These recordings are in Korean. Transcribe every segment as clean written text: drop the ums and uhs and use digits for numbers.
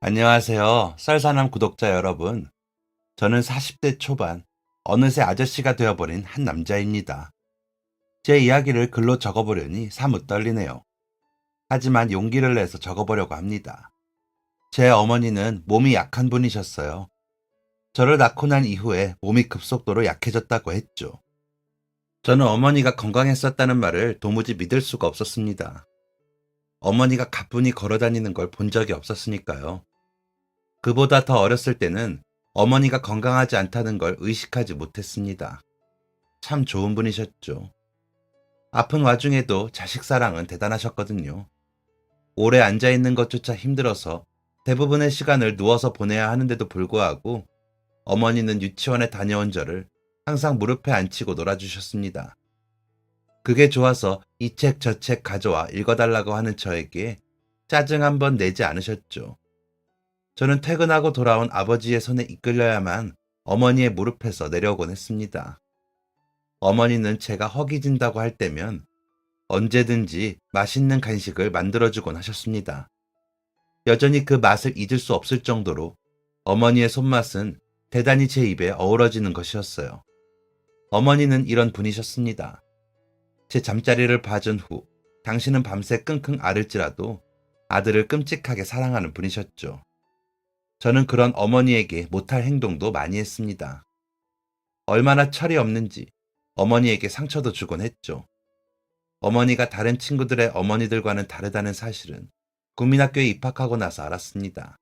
안녕하세요. 썰사남 구독자 여러분. 저는 40대 초반, 어느새 아저씨가 되어버린 한 남자입니다. 제 이야기를 글로 적어보려니 사뭇 떨리네요. 하지만 용기를 내서 적어보려고 합니다. 제 어머니는 몸이 약한 분이셨어요. 저를 낳고 난 이후에 몸이 급속도로 약해졌다고 했죠. 저는 어머니가 건강했었다는 말을 도무지 믿을 수가 없었습니다. 어머니가 가뿐히 걸어다니는 걸 본 적이 없었으니까요. 그보다 더 어렸을 때는 어머니가 건강하지 않다는 걸 의식하지 못했습니다. 참 좋은 분이셨죠. 아픈 와중에도 자식 사랑은 대단하셨거든요. 오래 앉아있는 것조차 힘들어서 대부분의 시간을 누워서 보내야 하는데도 불구하고 어머니는 유치원에 다녀온 저를 항상 무릎에 앉히고 놀아주셨습니다. 그게 좋아서 이 책 저 책 가져와 읽어달라고 하는 저에게 짜증 한 번 내지 않으셨죠. 저는 퇴근하고 돌아온 아버지의 손에 이끌려야만 어머니의 무릎에서 내려오곤 했습니다. 어머니는 제가 허기진다고 할 때면 언제든지 맛있는 간식을 만들어주곤 하셨습니다. 여전히 그 맛을 잊을 수 없을 정도로 어머니의 손맛은 대단히 제 입에 어우러지는 것이었어요. 어머니는 이런 분이셨습니다. 제 잠자리를 봐준 후 당신은 밤새 끙끙 앓을지라도 아들을 끔찍하게 사랑하는 분이셨죠. 저는 그런 어머니에게 못할 행동도 많이 했습니다. 얼마나 철이 없는지 어머니에게 상처도 주곤 했죠. 어머니가 다른 친구들의 어머니들과는 다르다는 사실은 국민학교에 입학하고 나서 알았습니다.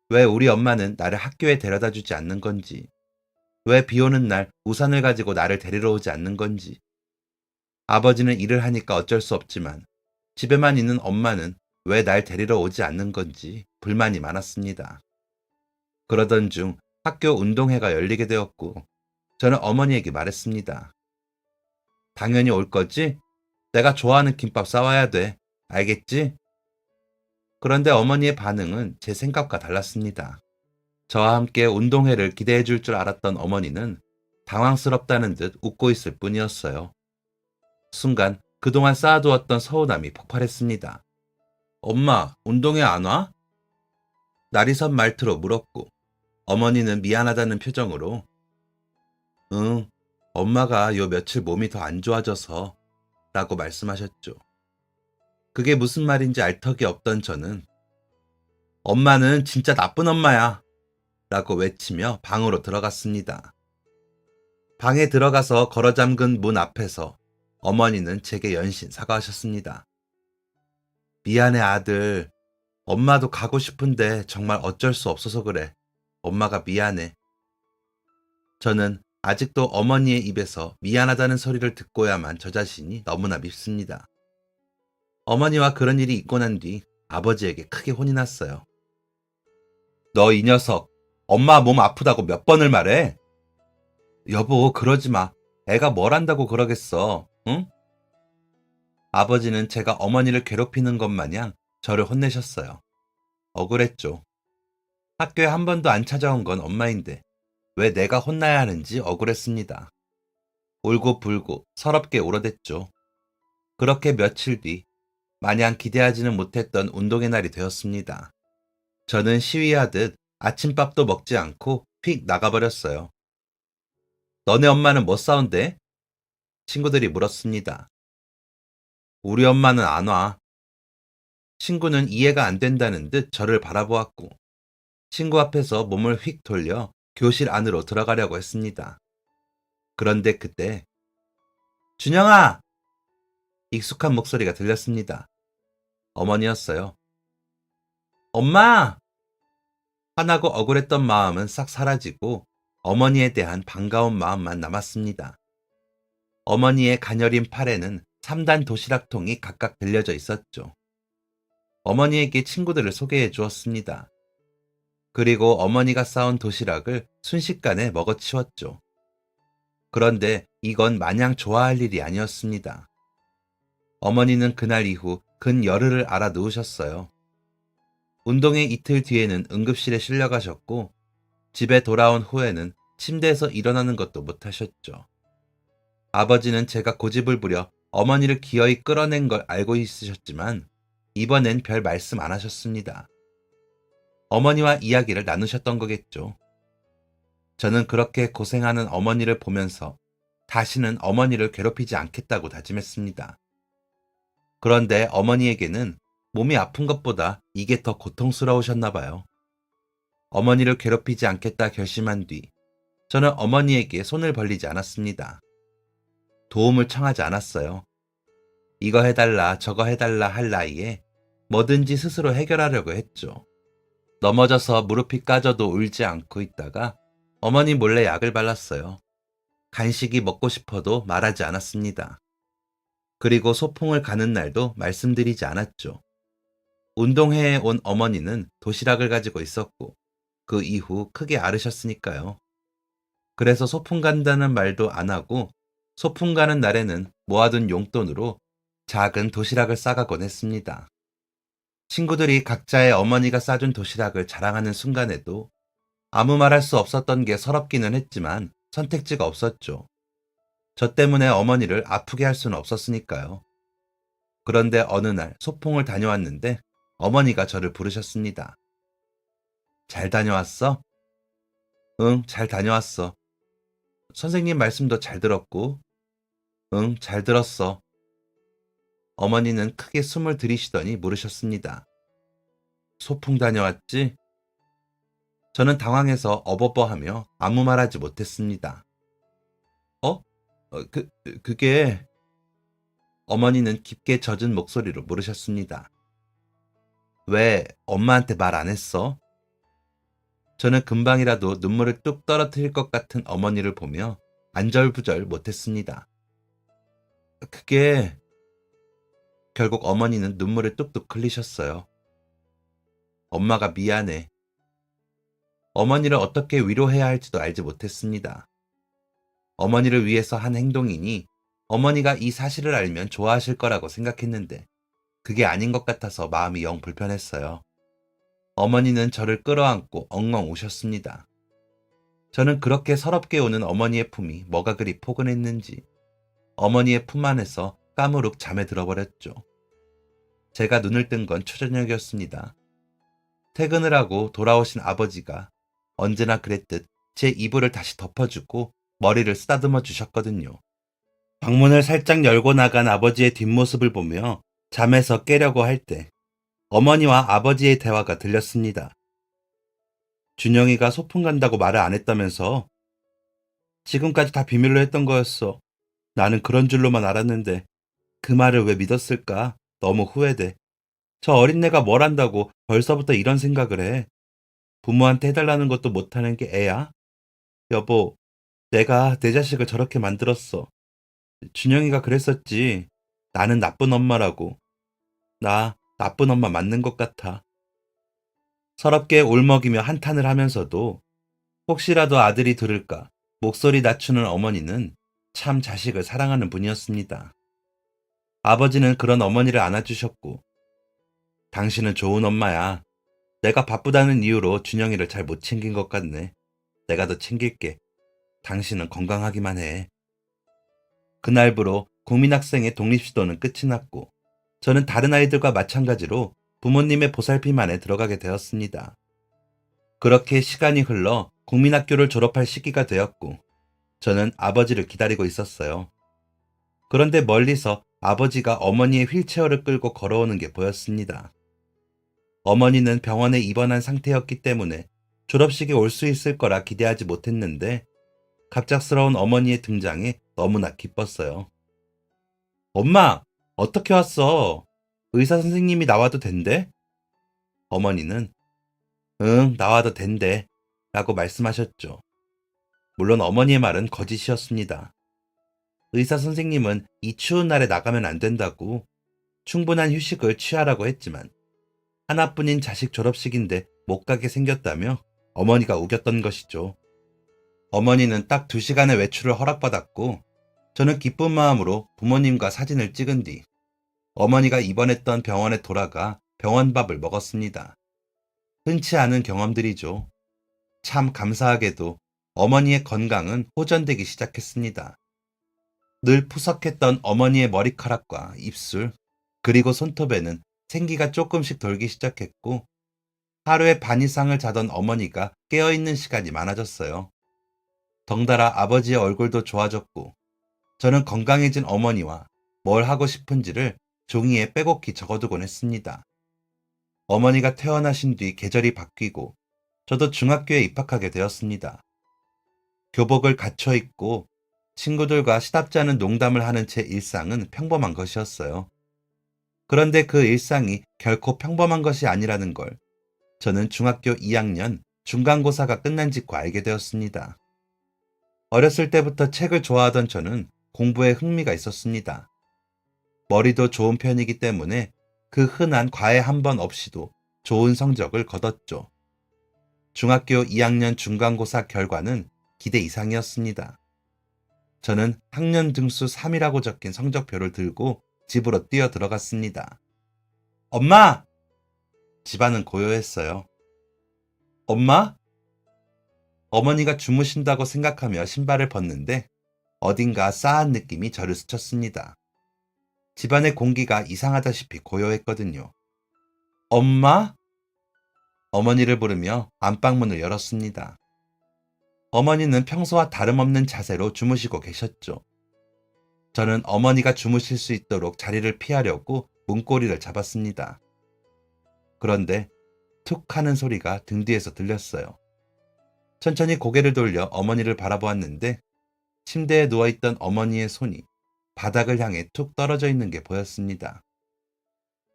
왜 우리 엄마는 나를 학교에 데려다 주지 않는 건지, 왜 비 오는 날 우산을 가지고 나를 데리러 오지 않는 건지, 아버지는 일을 하니까 어쩔 수 없지만 집에만 있는 엄마는 왜 날 데리러 오지 않는 건지 불만이 많았습니다. 그러던 중 학교 운동회가 열리게 되었고 저는 어머니에게 말했습니다. 당연히 올 거지? 내가 좋아하는 김밥 싸와야 돼. 알겠지? 그런데 어머니의 반응은 제 생각과 달랐습니다. 저와 함께 운동회를 기대해 줄 줄 알았던 어머니는 당황스럽다는 듯 웃고 있을 뿐이었어요. 순간 그동안 쌓아두었던 서운함이 폭발했습니다. 엄마, 운동회 안 와? 날이 선 말투로 물었고 어머니는 미안하다는 표정으로 응, 엄마가 요 며칠 몸이 더 안 좋아져서 라고 말씀하셨죠. 그게 무슨 말인지 알 턱이 없던 저는 엄마는 진짜 나쁜 엄마야 라고 외치며 방으로 들어갔습니다. 방에 들어가서 걸어 잠근 문 앞에서 어머니는 제게 연신 사과하셨습니다. 미안해 아들. 엄마도 가고 싶은데 정말 어쩔 수 없어서 그래. 엄마가 미안해. 저는 아직도 어머니의 입에서 미안하다는 소리를 듣고야만 저 자신이 너무나 밉습니다. 어머니와 그런 일이 있고 난 뒤 아버지에게 크게 혼이 났어요. 너 이 녀석, 엄마 몸 아프다고 몇 번을 말해? 여보, 그러지 마. 애가 뭘 한다고 그러겠어, 응? 아버지는 제가 어머니를 괴롭히는 것 마냥 저를 혼내셨어요. 억울했죠. 학교에 한 번도 안 찾아온 건 엄마인데 왜 내가 혼나야 하는지 억울했습니다. 울고 불고 서럽게 울어댔죠. 그렇게 며칠 뒤 마냥 기대하지는 못했던 운동의 날이 되었습니다. 저는 시위하듯 아침밥도 먹지 않고 휙 나가버렸어요. 너네 엄마는 뭐 싸운대? 친구들이 물었습니다. 우리 엄마는 안 와. 친구는 이해가 안 된다는 듯 저를 바라보았고 친구 앞에서 몸을 휙 돌려 교실 안으로 들어가려고 했습니다. 그런데 그때 준영아! 익숙한 목소리가 들렸습니다. 어머니였어요. 엄마! 화나고 억울했던 마음은 싹 사라지고 어머니에 대한 반가운 마음만 남았습니다. 어머니의 가녀린 팔에는 3단 도시락통이 각각 들려져 있었죠. 어머니에게 친구들을 소개해 주었습니다. 그리고 어머니가 싸온 도시락을 순식간에 먹어치웠죠. 그런데 이건 마냥 좋아할 일이 아니었습니다. 어머니는 그날 이후 근 열흘을 알아 누우셨어요. 운동회 이틀 뒤에는 응급실에 실려가셨고 집에 돌아온 후에는 침대에서 일어나는 것도 못하셨죠. 아버지는 제가 고집을 부려 어머니를 기어이 끌어낸 걸 알고 있으셨지만 이번엔 별 말씀 안 하셨습니다. 어머니와 이야기를 나누셨던 거겠죠. 저는 그렇게 고생하는 어머니를 보면서 다시는 어머니를 괴롭히지 않겠다고 다짐했습니다. 그런데 어머니에게는 몸이 아픈 것보다 이게 더 고통스러우셨나 봐요. 어머니를 괴롭히지 않겠다 결심한 뒤 저는 어머니에게 손을 벌리지 않았습니다. 도움을 청하지 않았어요. 이거 해달라 저거 해달라 할 나이에 뭐든지 스스로 해결하려고 했죠. 넘어져서 무릎이 까져도 울지 않고 있다가 어머니 몰래 약을 발랐어요. 간식이 먹고 싶어도 말하지 않았습니다. 그리고 소풍을 가는 날도 말씀드리지 않았죠. 운동회에 온 어머니는 도시락을 가지고 있었고 그 이후 크게 앓으셨으니까요. 그래서 소풍 간다는 말도 안 하고 소풍 가는 날에는 모아둔 용돈으로 작은 도시락을 싸가곤 했습니다. 친구들이 각자의 어머니가 싸준 도시락을 자랑하는 순간에도 아무 말 할 수 없었던 게 서럽기는 했지만 선택지가 없었죠. 저 때문에 어머니를 아프게 할 수는 없었으니까요. 그런데 어느 날 소풍을 다녀왔는데 어머니가 저를 부르셨습니다. 잘 다녀왔어? 응, 잘 다녀왔어. 선생님 말씀도 잘 들었고, 응, 잘 들었어. 어머니는 크게 숨을 들이쉬더니 물으셨습니다. 소풍 다녀왔지? 저는 당황해서 어버버하며 아무 말하지 못했습니다. 어? 그게... 어머니는 깊게 젖은 목소리로 물으셨습니다. 왜 엄마한테 말 안 했어? 저는 금방이라도 눈물을 뚝 떨어뜨릴 것 같은 어머니를 보며 안절부절 못했습니다. 그게... 결국 어머니는 눈물을 뚝뚝 흘리셨어요. 엄마가 미안해. 어머니를 어떻게 위로해야 할지도 알지 못했습니다. 어머니를 위해서 한 행동이니 어머니가 이 사실을 알면 좋아하실 거라고 생각했는데 그게 아닌 것 같아서 마음이 영 불편했어요. 어머니는 저를 끌어안고 엉엉 우셨습니다. 저는 그렇게 서럽게 우는 어머니의 품이 뭐가 그리 포근했는지 어머니의 품 안에서 까무룩 잠에 들어버렸죠. 제가 눈을 뜬 건 초저녁이었습니다. 퇴근을 하고 돌아오신 아버지가 언제나 그랬듯 제 이불을 다시 덮어주고 머리를 쓰다듬어 주셨거든요. 방문을 살짝 열고 나간 아버지의 뒷모습을 보며 잠에서 깨려고 할 때 어머니와 아버지의 대화가 들렸습니다. 준영이가 소풍 간다고 말을 안 했다면서? 지금까지 다 비밀로 했던 거였어. 나는 그런 줄로만 알았는데 그 말을 왜 믿었을까? 너무 후회돼. 저 어린애가 뭘 안다고 벌써부터 이런 생각을 해. 부모한테 해달라는 것도 못하는 게 애야? 여보, 내가 내 자식을 저렇게 만들었어. 준영이가 그랬었지. 나는 나쁜 엄마라고. 나 나쁜 엄마 맞는 것 같아. 서럽게 울먹이며 한탄을 하면서도 혹시라도 아들이 들을까 목소리 낮추는 어머니는 참 자식을 사랑하는 분이었습니다. 아버지는 그런 어머니를 안아주셨고, 당신은 좋은 엄마야. 내가 바쁘다는 이유로 준영이를 잘 못 챙긴 것 같네. 내가 더 챙길게. 당신은 건강하기만 해. 그날부로 국민학생의 독립시도는 끝이 났고 저는 다른 아이들과 마찬가지로 부모님의 보살핌 안에 들어가게 되었습니다. 그렇게 시간이 흘러 국민학교를 졸업할 시기가 되었고 저는 아버지를 기다리고 있었어요. 그런데 멀리서 아버지가 어머니의 휠체어를 끌고 걸어오는 게 보였습니다. 어머니는 병원에 입원한 상태였기 때문에 졸업식에 올 수 있을 거라 기대하지 못했는데 갑작스러운 어머니의 등장에 너무나 기뻤어요. 엄마, 어떻게 왔어? 의사 선생님이 나와도 된대? 어머니는 응, 나와도 된대 라고 말씀하셨죠. 물론 어머니의 말은 거짓이었습니다. 의사 선생님은 이 추운 날에 나가면 안 된다고 충분한 휴식을 취하라고 했지만 하나뿐인 자식 졸업식인데 못 가게 생겼다며 어머니가 우겼던 것이죠. 어머니는 딱 2시간의 외출을 허락받았고 저는 기쁜 마음으로 부모님과 사진을 찍은 뒤 어머니가 입원했던 병원에 돌아가 병원밥을 먹었습니다. 흔치 않은 경험들이죠. 참 감사하게도 어머니의 건강은 호전되기 시작했습니다. 늘 푸석했던 어머니의 머리카락과 입술, 그리고 손톱에는 생기가 조금씩 돌기 시작했고 하루에 반 이상을 자던 어머니가 깨어있는 시간이 많아졌어요. 덩달아 아버지의 얼굴도 좋아졌고 저는 건강해진 어머니와 뭘 하고 싶은지를 종이에 빼곡히 적어두곤 했습니다. 어머니가 퇴원하신 뒤 계절이 바뀌고 저도 중학교에 입학하게 되었습니다. 교복을 갖춰 입고 친구들과 시답지 않은 농담을 하는 제 일상은 평범한 것이었어요. 그런데 그 일상이 결코 평범한 것이 아니라는 걸 저는 중학교 2학년 중간고사가 끝난 직후 알게 되었습니다. 어렸을 때부터 책을 좋아하던 저는 공부에 흥미가 있었습니다. 머리도 좋은 편이기 때문에 그 흔한 과외 한 번 없이도 좋은 성적을 거뒀죠. 중학교 2학년 중간고사 결과는 기대 이상이었습니다. 저는 학년 등수 3이라고 적힌 성적표를 들고 집으로 뛰어 들어갔습니다. 엄마! 집안은 고요했어요. 엄마? 어머니가 주무신다고 생각하며 신발을 벗는데 어딘가 싸한 느낌이 저를 스쳤습니다. 집안의 공기가 이상하다시피 고요했거든요. 엄마? 어머니를 부르며 안방문을 열었습니다. 어머니는 평소와 다름없는 자세로 주무시고 계셨죠. 저는 어머니가 주무실 수 있도록 자리를 피하려고 문고리를 잡았습니다. 그런데 툭 하는 소리가 등 뒤에서 들렸어요. 천천히 고개를 돌려 어머니를 바라보았는데 침대에 누워있던 어머니의 손이 바닥을 향해 툭 떨어져 있는 게 보였습니다.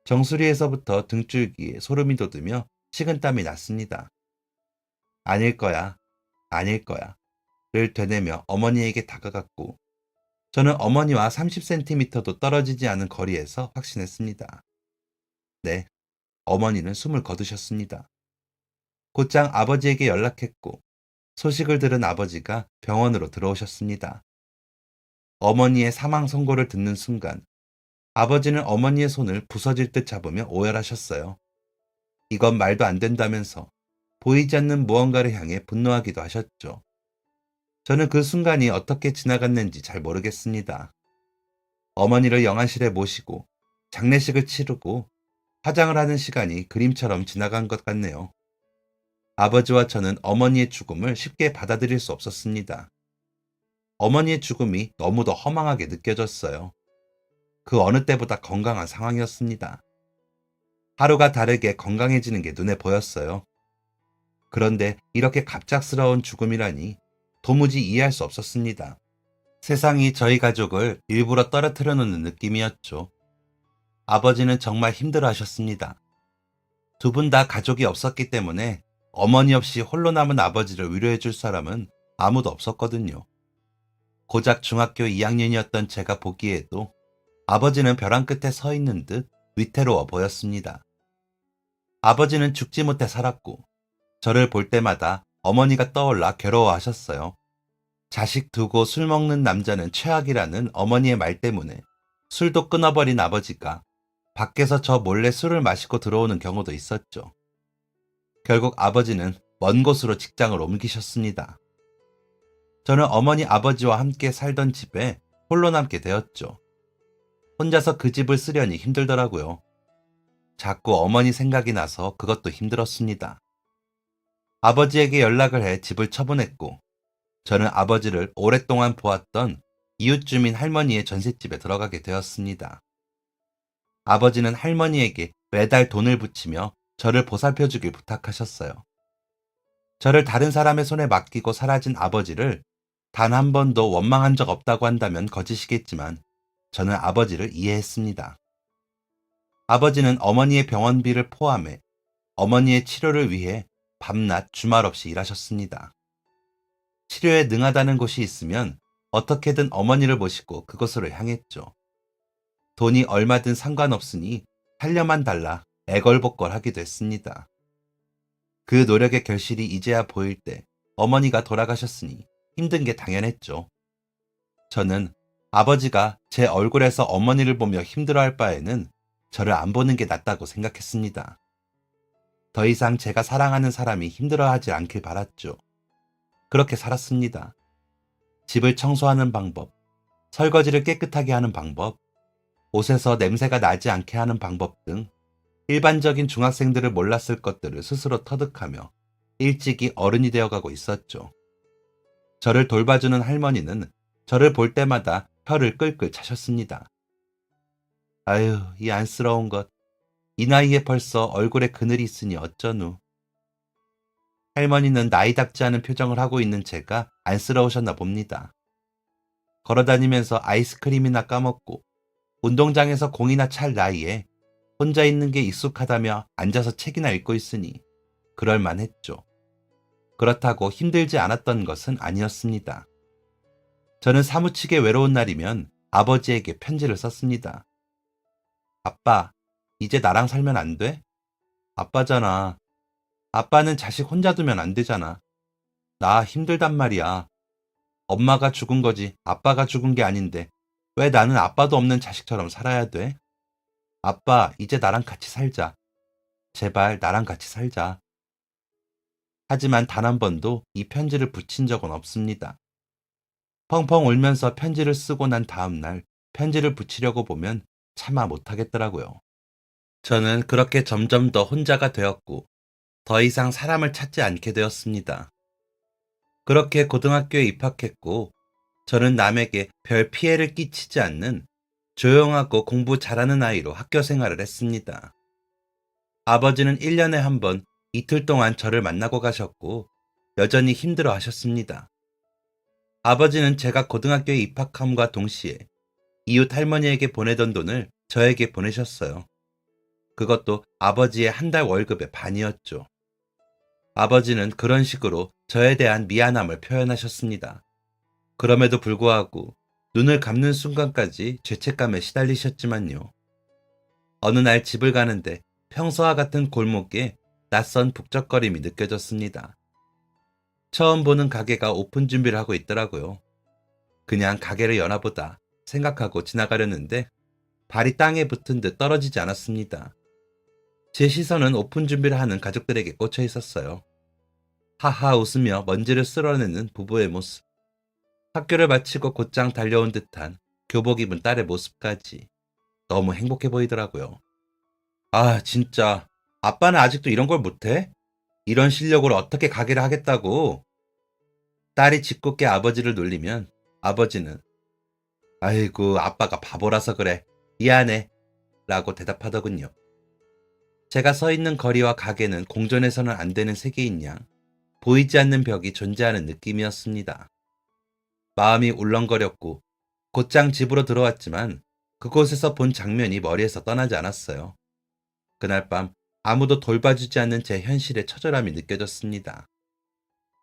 정수리에서부터 등줄기에 소름이 돋으며 식은땀이 났습니다. 아닐 거야, 아닐 거야 를 되뇌며 어머니에게 다가갔고 저는 어머니와 30cm도 떨어지지 않은 거리에서 확신했습니다. 네, 어머니는 숨을 거두셨습니다. 곧장 아버지에게 연락했고 소식을 들은 아버지가 병원으로 들어오셨습니다. 어머니의 사망 선고를 듣는 순간 아버지는 어머니의 손을 부서질 듯 잡으며 오열하셨어요. 이건 말도 안 된다면서 보이지 않는 무언가를 향해 분노하기도 하셨죠. 저는 그 순간이 어떻게 지나갔는지 잘 모르겠습니다. 어머니를 영안실에 모시고 장례식을 치르고 화장을 하는 시간이 그림처럼 지나간 것 같네요. 아버지와 저는 어머니의 죽음을 쉽게 받아들일 수 없었습니다. 어머니의 죽음이 너무도 허망하게 느껴졌어요. 그 어느 때보다 건강한 상황이었습니다. 하루가 다르게 건강해지는 게 눈에 보였어요. 그런데 이렇게 갑작스러운 죽음이라니 도무지 이해할 수 없었습니다. 세상이 저희 가족을 일부러 떨어뜨려 놓는 느낌이었죠. 아버지는 정말 힘들어 하셨습니다. 두 분 다 가족이 없었기 때문에 어머니 없이 홀로 남은 아버지를 위로해 줄 사람은 아무도 없었거든요. 고작 중학교 2학년이었던 제가 보기에도 아버지는 벼랑 끝에 서 있는 듯 위태로워 보였습니다. 아버지는 죽지 못해 살았고 저를 볼 때마다 어머니가 떠올라 괴로워하셨어요. 자식 두고 술 먹는 남자는 최악이라는 어머니의 말 때문에 술도 끊어버린 아버지가 밖에서 저 몰래 술을 마시고 들어오는 경우도 있었죠. 결국 아버지는 먼 곳으로 직장을 옮기셨습니다. 저는 어머니 아버지와 함께 살던 집에 홀로 남게 되었죠. 혼자서 그 집을 쓰려니 힘들더라고요. 자꾸 어머니 생각이 나서 그것도 힘들었습니다. 아버지에게 연락을 해 집을 처분했고 저는 아버지를 오랫동안 보았던 이웃 주민 할머니의 전셋집에 들어가게 되었습니다. 아버지는 할머니에게 매달 돈을 붙이며 저를 보살펴 주길 부탁하셨어요. 저를 다른 사람의 손에 맡기고 사라진 아버지를 단 한 번도 원망한 적 없다고 한다면 거짓이겠지만 저는 아버지를 이해했습니다. 아버지는 어머니의 병원비를 포함해 어머니의 치료를 위해 밤낮 주말 없이 일하셨습니다. 치료에 능하다는 곳이 있으면 어떻게든 어머니를 모시고 그곳으로 향했죠. 돈이 얼마든 상관없으니 살려만 달라 애걸복걸하기도 했습니다. 그 노력의 결실이 이제야 보일 때 어머니가 돌아가셨으니 힘든 게 당연했죠. 저는 아버지가 제 얼굴에서 어머니를 보며 힘들어할 바에는 저를 안 보는 게 낫다고 생각했습니다. 더 이상 제가 사랑하는 사람이 힘들어하지 않길 바랐죠. 그렇게 살았습니다. 집을 청소하는 방법, 설거지를 깨끗하게 하는 방법, 옷에서 냄새가 나지 않게 하는 방법 등 일반적인 중학생들을 몰랐을 것들을 스스로 터득하며 일찍이 어른이 되어가고 있었죠. 저를 돌봐주는 할머니는 저를 볼 때마다 혀를 끌끌 차셨습니다. 아유, 이 안쓰러운 것. 이 나이에 벌써 얼굴에 그늘이 있으니 어쩌누. 할머니는 나이답지 않은 표정을 하고 있는 제가 안쓰러우셨나 봅니다. 걸어다니면서 아이스크림이나 까먹고 운동장에서 공이나 찰 나이에 혼자 있는 게 익숙하다며 앉아서 책이나 읽고 있으니 그럴만했죠. 그렇다고 힘들지 않았던 것은 아니었습니다. 저는 사무치게 외로운 날이면 아버지에게 편지를 썼습니다. 아빠, 이제 나랑 살면 안 돼? 아빠잖아. 아빠는 자식 혼자 두면 안 되잖아. 나 힘들단 말이야. 엄마가 죽은 거지 아빠가 죽은 게 아닌데 왜 나는 아빠도 없는 자식처럼 살아야 돼? 아빠, 이제 나랑 같이 살자. 제발 나랑 같이 살자. 하지만 단 한 번도 이 편지를 붙인 적은 없습니다. 펑펑 울면서 편지를 쓰고 난 다음 날 편지를 붙이려고 보면 차마 못하겠더라고요. 저는 그렇게 점점 더 혼자가 되었고 더 이상 사람을 찾지 않게 되었습니다. 그렇게 고등학교에 입학했고 저는 남에게 별 피해를 끼치지 않는 조용하고 공부 잘하는 아이로 학교 생활을 했습니다. 아버지는 1년에 한 번 이틀 동안 저를 만나고 가셨고 여전히 힘들어 하셨습니다. 아버지는 제가 고등학교에 입학함과 동시에 이웃 할머니에게 보내던 돈을 저에게 보내셨어요. 그것도 아버지의 한 달 월급의 반이었죠. 아버지는 그런 식으로 저에 대한 미안함을 표현하셨습니다. 그럼에도 불구하고 눈을 감는 순간까지 죄책감에 시달리셨지만요. 어느 날 집을 가는데 평소와 같은 골목에 낯선 북적거림이 느껴졌습니다. 처음 보는 가게가 오픈 준비를 하고 있더라고요. 그냥 가게를 여나 보다 생각하고 지나가려는데 발이 땅에 붙은 듯 떨어지지 않았습니다. 제 시선은 오픈 준비를 하는 가족들에게 꽂혀 있었어요. 하하 웃으며 먼지를 쓸어내는 부부의 모습. 학교를 마치고 곧장 달려온 듯한 교복 입은 딸의 모습까지 너무 행복해 보이더라고요. 아, 진짜. 아빠는 아직도 이런 걸 못해? 이런 실력으로 어떻게 가게를 하겠다고? 딸이 짓궂게 아버지를 놀리면 아버지는 아이고, 아빠가 바보라서 그래. 미안해. 라고 대답하더군요. 제가 서 있는 거리와 가게는 공존해서는 안 되는 세계인 양 보이지 않는 벽이 존재하는 느낌이었습니다. 마음이 울렁거렸고 곧장 집으로 들어왔지만 그곳에서 본 장면이 머리에서 떠나지 않았어요. 그날 밤 아무도 돌봐주지 않는 제 현실의 처절함이 느껴졌습니다.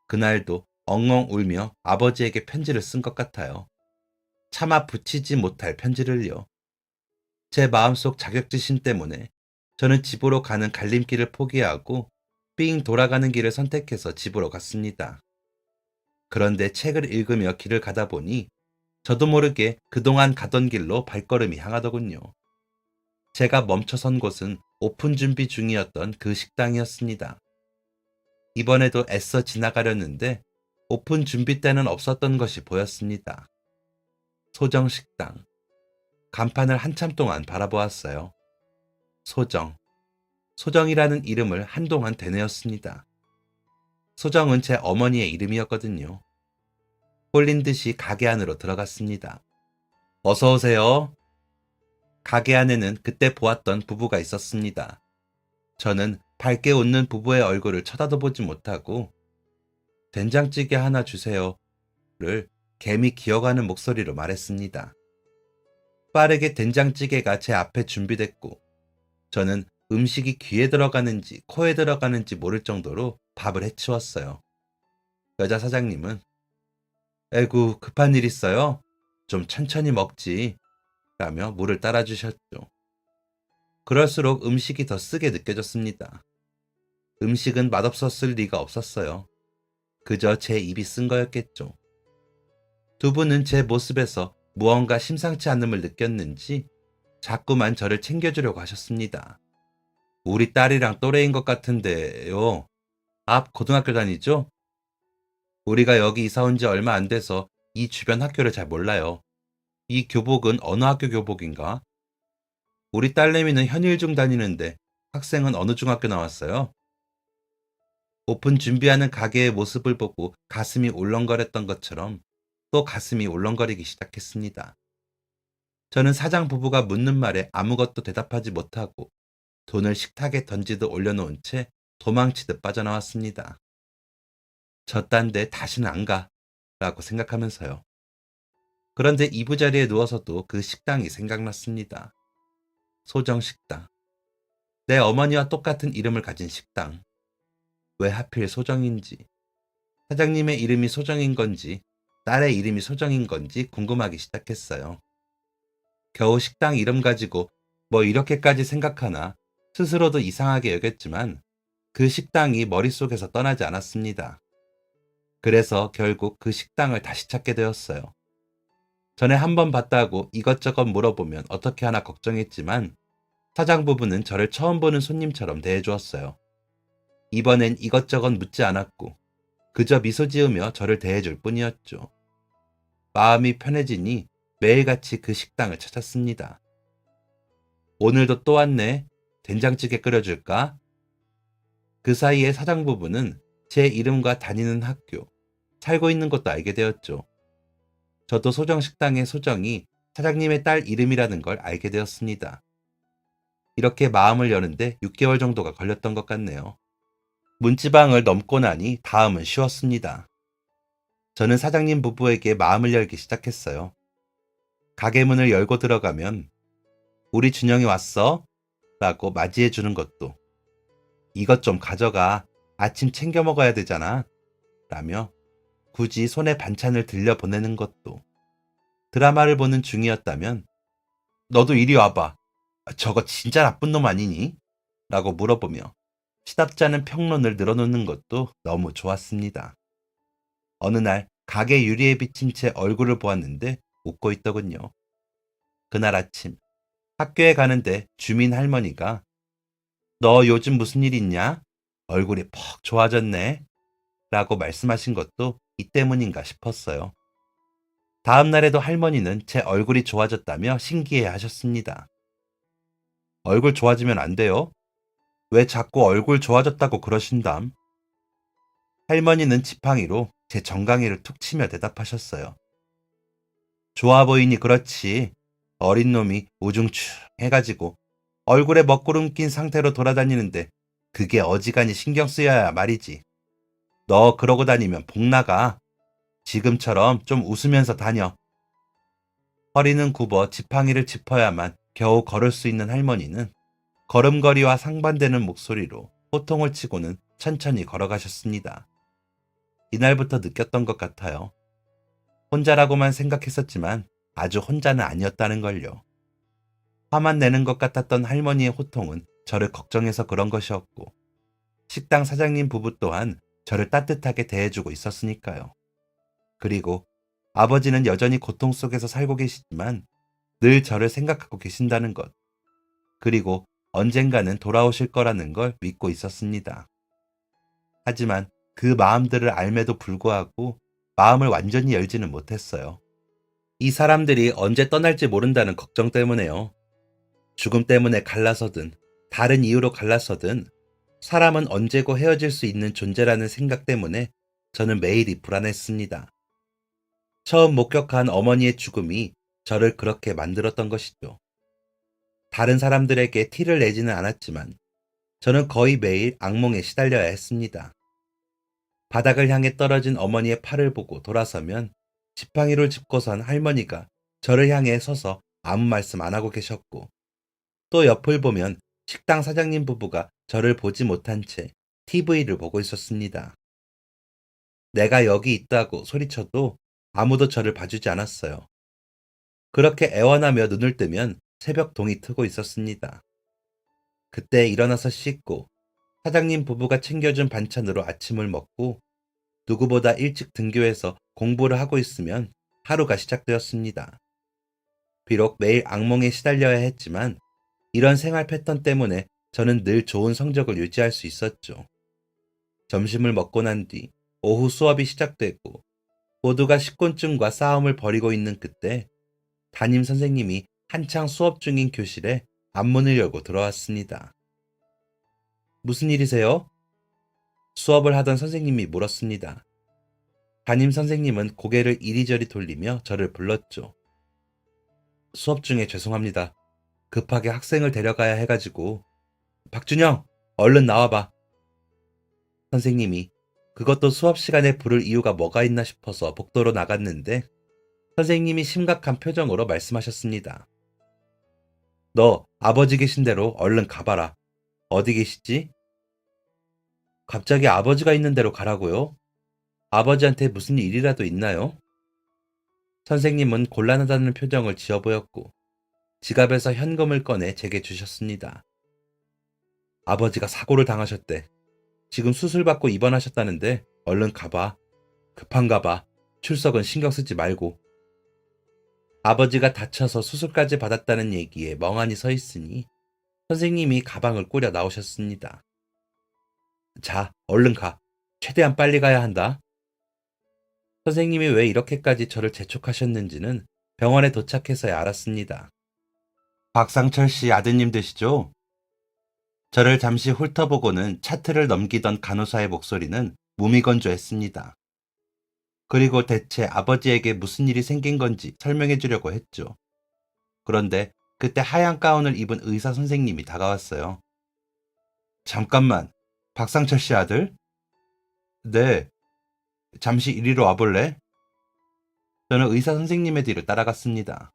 그날도 엉엉 울며 아버지에게 편지를 쓴 것 같아요. 차마 붙이지 못할 편지를요. 제 마음속 자격지심 때문에 저는 집으로 가는 갈림길을 포기하고 삥 돌아가는 길을 선택해서 집으로 갔습니다. 그런데 책을 읽으며 길을 가다 보니 저도 모르게 그동안 가던 길로 발걸음이 향하더군요. 제가 멈춰선 곳은 오픈 준비 중이었던 그 식당이었습니다. 이번에도 애써 지나가려는데 오픈 준비 때는 없었던 것이 보였습니다. 소정식당. 간판을 한참 동안 바라보았어요. 소정. 소정이라는 이름을 한동안 되뇌었습니다. 소정은 제 어머니의 이름이었거든요. 홀린 듯이 가게 안으로 들어갔습니다. 어서 오세요. 가게 안에는 그때 보았던 부부가 있었습니다. 저는 밝게 웃는 부부의 얼굴을 쳐다도 보지 못하고 된장찌개 하나 주세요를 감히 기어가는 목소리로 말했습니다. 빠르게 된장찌개가 제 앞에 준비됐고 저는 음식이 귀에 들어가는지 코에 들어가는지 모를 정도로 밥을 해치웠어요. 여자 사장님은 에구 급한 일 있어요? 좀 천천히 먹지 라며 물을 따라주셨죠. 그럴수록 음식이 더 쓰게 느껴졌습니다. 음식은 맛없었을 리가 없었어요. 그저 제 입이 쓴 거였겠죠. 두 분은 제 모습에서 무언가 심상치 않음을 느꼈는지 자꾸만 저를 챙겨주려고 하셨습니다. 우리 딸이랑 또래인 것 같은데요. 앞 고등학교 다니죠? 우리가 여기 이사 온 지 얼마 안 돼서 이 주변 학교를 잘 몰라요. 이 교복은 어느 학교 교복인가? 우리 딸내미는 현일중 다니는데 학생은 어느 중학교 나왔어요? 오픈 준비하는 가게의 모습을 보고 가슴이 울렁거렸던 것처럼 또 가슴이 울렁거리기 시작했습니다. 저는 사장 부부가 묻는 말에 아무것도 대답하지 못하고 돈을 식탁에 던지듯 올려놓은 채 도망치듯 빠져나왔습니다. 저딴 데 다시는 안 가, 라고 생각하면서요. 그런데 이부자리에 누워서도 그 식당이 생각났습니다. 소정식당. 내 어머니와 똑같은 이름을 가진 식당. 왜 하필 소정인지, 사장님의 이름이 소정인 건지, 딸의 이름이 소정인 건지 궁금하기 시작했어요. 겨우 식당 이름 가지고 뭐 이렇게까지 생각하나 스스로도 이상하게 여겼지만 그 식당이 머릿속에서 떠나지 않았습니다. 그래서 결국 그 식당을 다시 찾게 되었어요. 전에 한 번 봤다고 이것저것 물어보면 어떻게 하나 걱정했지만 사장 부부는 저를 처음 보는 손님처럼 대해주었어요. 이번엔 이것저것 묻지 않았고 그저 미소 지으며 저를 대해줄 뿐이었죠. 마음이 편해지니 매일같이 그 식당을 찾았습니다. 오늘도 또 왔네. 된장찌개 끓여줄까? 그 사이에 사장 부부는 제 이름과 다니는 학교, 살고 있는 곳도 알게 되었죠. 저도 소정식당의 소정이 사장님의 딸 이름이라는 걸 알게 되었습니다. 이렇게 마음을 여는데 6개월 정도가 걸렸던 것 같네요. 문지방을 넘고 나니 다음은 쉬웠습니다. 저는 사장님 부부에게 마음을 열기 시작했어요. 가게 문을 열고 들어가면 우리 준영이 왔어? 라고 맞이해 주는 것도 이것 좀 가져가. 아침 챙겨 먹어야 되잖아. 라며 굳이 손에 반찬을 들려보내는 것도 드라마를 보는 중이었다면 너도 이리 와봐. 저거 진짜 나쁜 놈 아니니? 라고 물어보며 시답지 않은 평론을 늘어놓는 것도 너무 좋았습니다. 어느 날 가게 유리에 비친 채 얼굴을 보았는데 웃고 있더군요. 그날 아침 학교에 가는데 주민 할머니가 너 요즘 무슨 일 있냐? 얼굴이 퍽 좋아졌네. 라고 말씀하신 것도 이 때문인가 싶었어요. 다음 날에도 할머니는 제 얼굴이 좋아졌다며 신기해 하셨습니다. 얼굴 좋아지면 안 돼요? 왜 자꾸 얼굴 좋아졌다고 그러신담? 할머니는 지팡이로 제 정강이를 툭 치며 대답하셨어요. 좋아 보이니 그렇지. 어린 놈이 우중충 해가지고 얼굴에 먹구름 낀 상태로 돌아다니는데 그게 어지간히 신경 쓰여야 말이지. 너 그러고 다니면 복 나가. 지금처럼 좀 웃으면서 다녀. 허리는 굽어 지팡이를 짚어야만 겨우 걸을 수 있는 할머니는 걸음걸이와 상반되는 목소리로 호통을 치고는 천천히 걸어가셨습니다. 이날부터 느꼈던 것 같아요. 혼자라고만 생각했었지만 아주 혼자는 아니었다는 걸요. 화만 내는 것 같았던 할머니의 호통은 저를 걱정해서 그런 것이었고 식당 사장님 부부 또한 저를 따뜻하게 대해주고 있었으니까요. 그리고 아버지는 여전히 고통 속에서 살고 계시지만 늘 저를 생각하고 계신다는 것, 그리고 언젠가는 돌아오실 거라는 걸 믿고 있었습니다. 하지만 그 마음들을 알매도 불구하고 마음을 완전히 열지는 못했어요. 이 사람들이 언제 떠날지 모른다는 걱정 때문에요. 죽음 때문에 갈라서든 다른 이유로 갈라서든 사람은 언제고 헤어질 수 있는 존재라는 생각 때문에 저는 매일이 불안했습니다. 처음 목격한 어머니의 죽음이 저를 그렇게 만들었던 것이죠. 다른 사람들에게 티를 내지는 않았지만 저는 거의 매일 악몽에 시달려야 했습니다. 바닥을 향해 떨어진 어머니의 팔을 보고 돌아서면 지팡이를 짚고선 할머니가 저를 향해 서서 아무 말씀 안 하고 계셨고 또 옆을 보면 식당 사장님 부부가 저를 보지 못한 채 TV를 보고 있었습니다. 내가 여기 있다고 소리쳐도 아무도 저를 봐주지 않았어요. 그렇게 애원하며 눈을 뜨면 새벽 동이 트고 있었습니다. 그때 일어나서 씻고 사장님 부부가 챙겨준 반찬으로 아침을 먹고 누구보다 일찍 등교해서 공부를 하고 있으면 하루가 시작되었습니다. 비록 매일 악몽에 시달려야 했지만 이런 생활 패턴 때문에 저는 늘 좋은 성적을 유지할 수 있었죠. 점심을 먹고 난 뒤 오후 수업이 시작되고 모두가 식곤증과 싸움을 벌이고 있는 그때 담임 선생님이 한창 수업 중인 교실에 앞문을 열고 들어왔습니다. 무슨 일이세요? 수업을 하던 선생님이 물었습니다. 담임 선생님은 고개를 이리저리 돌리며 저를 불렀죠. 수업 중에 죄송합니다. 급하게 학생을 데려가야 해가지고. 박준영, 얼른 나와봐. 선생님이 그것도 수업 시간에 부를 이유가 뭐가 있나 싶어서 복도로 나갔는데 선생님이 심각한 표정으로 말씀하셨습니다. 너 아버지 계신 대로 얼른 가봐라. 어디 계시지? 갑자기 아버지가 있는 대로 가라고요? 아버지한테 무슨 일이라도 있나요? 선생님은 곤란하다는 표정을 지어 보였고 지갑에서 현금을 꺼내 제게 주셨습니다. 아버지가 사고를 당하셨대. 지금 수술받고 입원하셨다는데 얼른 가봐. 급한가 봐. 출석은 신경 쓰지 말고. 아버지가 다쳐서 수술까지 받았다는 얘기에 멍하니 서 있으니 선생님이 가방을 꾸려 나오셨습니다. 자, 얼른 가. 최대한 빨리 가야 한다. 선생님이 왜 이렇게까지 저를 재촉하셨는지는 병원에 도착해서야 알았습니다. 박상철 씨 아드님 되시죠? 저를 잠시 훑어보고는 차트를 넘기던 간호사의 목소리는 무미건조했습니다. 그리고 대체 아버지에게 무슨 일이 생긴 건지 설명해 주려고 했죠. 그런데 그때 하얀 가운을 입은 의사 선생님이 다가왔어요. 잠깐만, 박상철 씨 아들? 네, 잠시 이리로 와볼래? 저는 의사 선생님의 뒤를 따라갔습니다.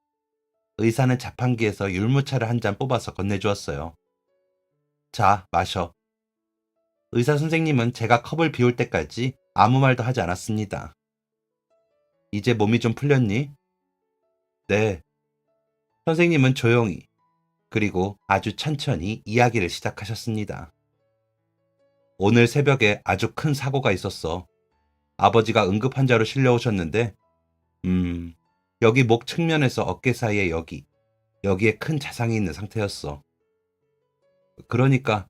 의사는 자판기에서 율무차를 한 잔 뽑아서 건네주었어요. 자, 마셔. 의사 선생님은 제가 컵을 비울 때까지 아무 말도 하지 않았습니다. 이제 몸이 좀 풀렸니? 네. 선생님은 조용히, 그리고 아주 천천히 이야기를 시작하셨습니다. 오늘 새벽에 아주 큰 사고가 있었어. 아버지가 응급환자로 실려오셨는데, 여기 목 측면에서 어깨 사이에 여기에 큰 자상이 있는 상태였어. 그러니까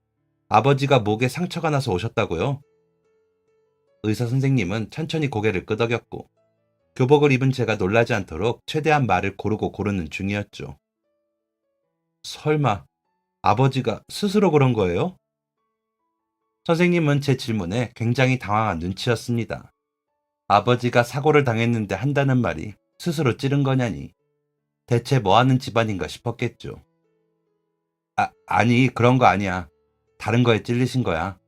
아버지가 목에 상처가 나서 오셨다고요? 의사 선생님은 천천히 고개를 끄덕였고 교복을 입은 제가 놀라지 않도록 최대한 말을 고르고 고르는 중이었죠. 설마 아버지가 스스로 그런 거예요? 선생님은 제 질문에 굉장히 당황한 눈치였습니다. 아버지가 사고를 당했는데 한다는 말이 스스로 찌른 거냐니 대체 뭐 하는 집안인가 싶었겠죠. 아니 그런 거 아니야. 다른 거에 찔리신 거야.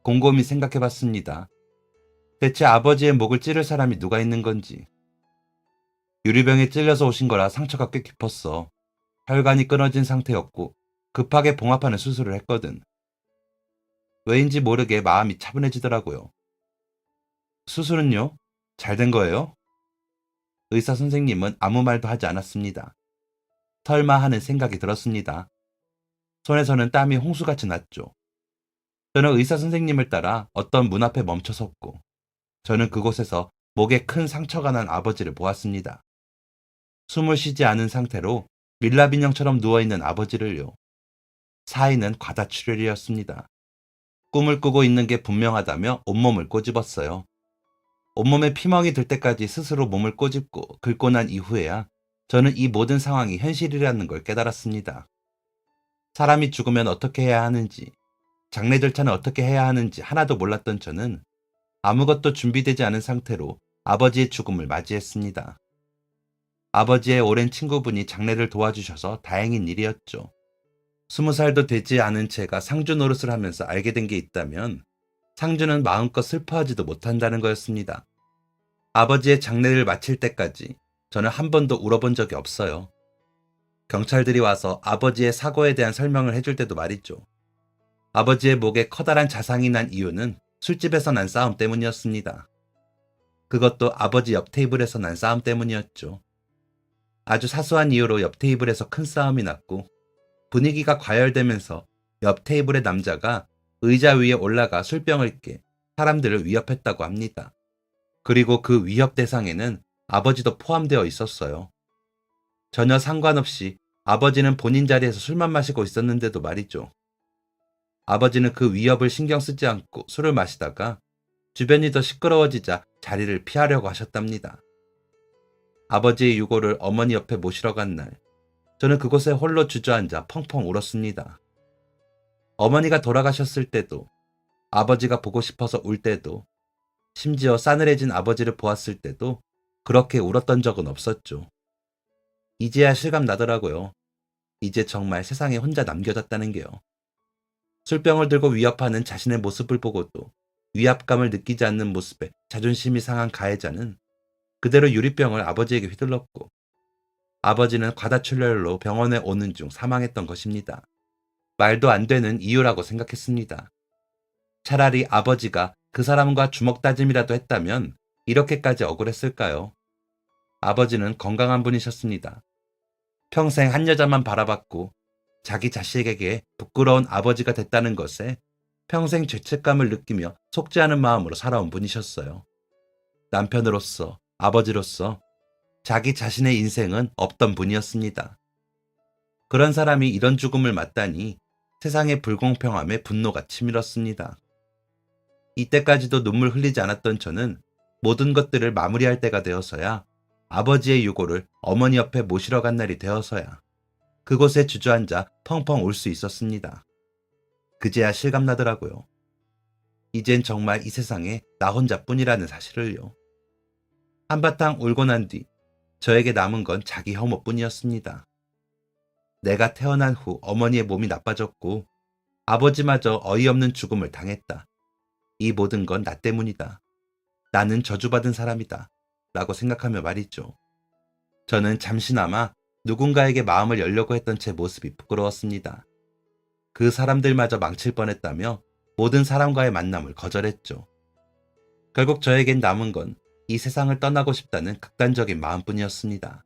곰곰이 생각해 봤습니다. 대체 아버지의 목을 찌를 사람이 누가 있는 건지. 유리병에 찔려서 오신 거라 상처가 꽤 깊었어. 혈관이 끊어진 상태였고 급하게 봉합하는 수술을 했거든. 왜인지 모르게 마음이 차분해지더라고요. 수술은요? 잘 된 거예요? 의사 선생님은 아무 말도 하지 않았습니다. 설마 하는 생각이 들었습니다. 손에서는 땀이 홍수같이 났죠. 저는 의사 선생님을 따라 어떤 문 앞에 멈춰 섰고 저는 그곳에서 목에 큰 상처가 난 아버지를 보았습니다. 숨을 쉬지 않은 상태로 밀랍 인형처럼 누워있는 아버지를요. 사인은 과다출혈이었습니다. 꿈을 꾸고 있는 게 분명하다며 온몸을 꼬집었어요. 온몸에 피멍이 들 때까지 스스로 몸을 꼬집고 긁고 난 이후에야 저는 이 모든 상황이 현실이라는 걸 깨달았습니다. 사람이 죽으면 어떻게 해야 하는지, 장례 절차는 어떻게 해야 하는지 하나도 몰랐던 저는 아무것도 준비되지 않은 상태로 아버지의 죽음을 맞이했습니다. 아버지의 오랜 친구분이 장례를 도와주셔서 다행인 일이었죠. 20살도 되지 않은 제가 상주 노릇을 하면서 알게 된 게 있다면 상주는 마음껏 슬퍼하지도 못한다는 거였습니다. 아버지의 장례를 마칠 때까지 저는 한 번도 울어본 적이 없어요. 경찰들이 와서 아버지의 사고에 대한 설명을 해줄 때도 말이죠. 아버지의 목에 커다란 자상이 난 이유는 술집에서 난 싸움 때문이었습니다. 그것도 아버지 옆 테이블에서 난 싸움 때문이었죠. 아주 사소한 이유로 옆 테이블에서 큰 싸움이 났고 분위기가 과열되면서 옆 테이블의 남자가 의자 위에 올라가 술병을 깨 사람들을 위협했다고 합니다. 그리고 그 위협 대상에는 아버지도 포함되어 있었어요. 전혀 상관없이 아버지는 본인 자리에서 술만 마시고 있었는데도 말이죠. 아버지는 그 위협을 신경 쓰지 않고 술을 마시다가 주변이 더 시끄러워지자 자리를 피하려고 하셨답니다. 아버지의 유고를 어머니 옆에 모시러 간 날, 저는 그곳에 홀로 주저앉아 펑펑 울었습니다. 어머니가 돌아가셨을 때도, 아버지가 보고 싶어서 울 때도, 심지어 싸늘해진 아버지를 보았을 때도 그렇게 울었던 적은 없었죠. 이제야 실감 나더라고요. 이제 정말 세상에 혼자 남겨졌다는 게요. 술병을 들고 위협하는 자신의 모습을 보고도 위압감을 느끼지 않는 모습에 자존심이 상한 가해자는 그대로 유리병을 아버지에게 휘둘렀고, 아버지는 과다출혈로 병원에 오는 중 사망했던 것입니다. 말도 안 되는 이유라고 생각했습니다. 차라리 아버지가 그 사람과 주먹 다짐이라도 했다면 이렇게까지 억울했을까요? 아버지는 건강한 분이셨습니다. 평생 한 여자만 바라봤고 자기 자식에게 부끄러운 아버지가 됐다는 것에 평생 죄책감을 느끼며 속죄하는 마음으로 살아온 분이셨어요. 남편으로서, 아버지로서 자기 자신의 인생은 없던 분이었습니다. 그런 사람이 이런 죽음을 맞다니 세상의 불공평함에 분노가 치밀었습니다. 이때까지도 눈물 흘리지 않았던 저는 모든 것들을 마무리할 때가 되어서야, 아버지의 유고를 어머니 옆에 모시러 간 날이 되어서야 그곳에 주저앉아 펑펑 울 수 있었습니다. 그제야 실감나더라고요. 이젠 정말 이 세상에 나 혼자뿐이라는 사실을요. 한바탕 울고 난 뒤 저에게 남은 건 자기 혐오뿐이었습니다. 내가 태어난 후 어머니의 몸이 나빠졌고 아버지마저 어이없는 죽음을 당했다. 이 모든 건 나 때문이다. 나는 저주받은 사람이다. 라고 생각하며 말이죠. 저는 잠시나마 누군가에게 마음을 열려고 했던 제 모습이 부끄러웠습니다. 그 사람들마저 망칠 뻔했다며 모든 사람과의 만남을 거절했죠. 결국 저에겐 남은 건 이 세상을 떠나고 싶다는 극단적인 마음뿐이었습니다.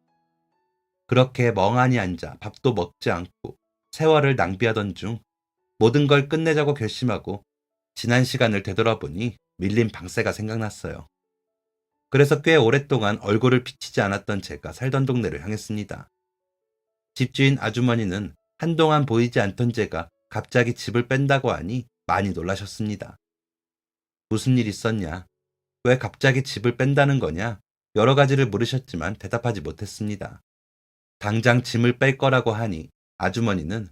그렇게 멍하니 앉아 밥도 먹지 않고 세월을 낭비하던 중 모든 걸 끝내자고 결심하고 지난 시간을 되돌아보니 밀린 방세가 생각났어요. 그래서 꽤 오랫동안 얼굴을 비치지 않았던 제가 살던 동네를 향했습니다. 집주인 아주머니는 한동안 보이지 않던 제가 갑자기 집을 뺀다고 하니 많이 놀라셨습니다. 무슨 일 있었냐? 왜 갑자기 집을 뺀다는 거냐? 여러 가지를 물으셨지만 대답하지 못했습니다. 당장 짐을 뺄 거라고 하니 아주머니는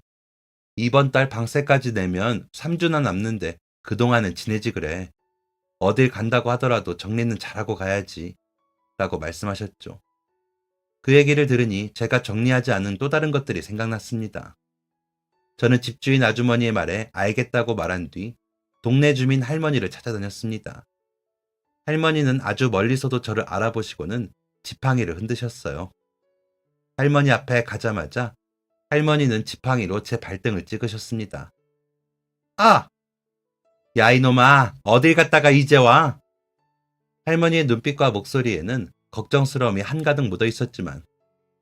이번 달 방세까지 내면 3주나 남는데 그동안은 지내지 그래. 어딜 간다고 하더라도 정리는 잘하고 가야지. 라고 말씀하셨죠. 그 얘기를 들으니 제가 정리하지 않은 또 다른 것들이 생각났습니다. 저는 집주인 아주머니의 말에 알겠다고 말한 뒤 동네 주민 할머니를 찾아다녔습니다. 할머니는 아주 멀리서도 저를 알아보시고는 지팡이를 흔드셨어요. 할머니 앞에 가자마자 할머니는 지팡이로 제 발등을 찍으셨습니다. 아! 야 이놈아, 어딜 갔다가 이제 와? 할머니의 눈빛과 목소리에는 걱정스러움이 한가득 묻어 있었지만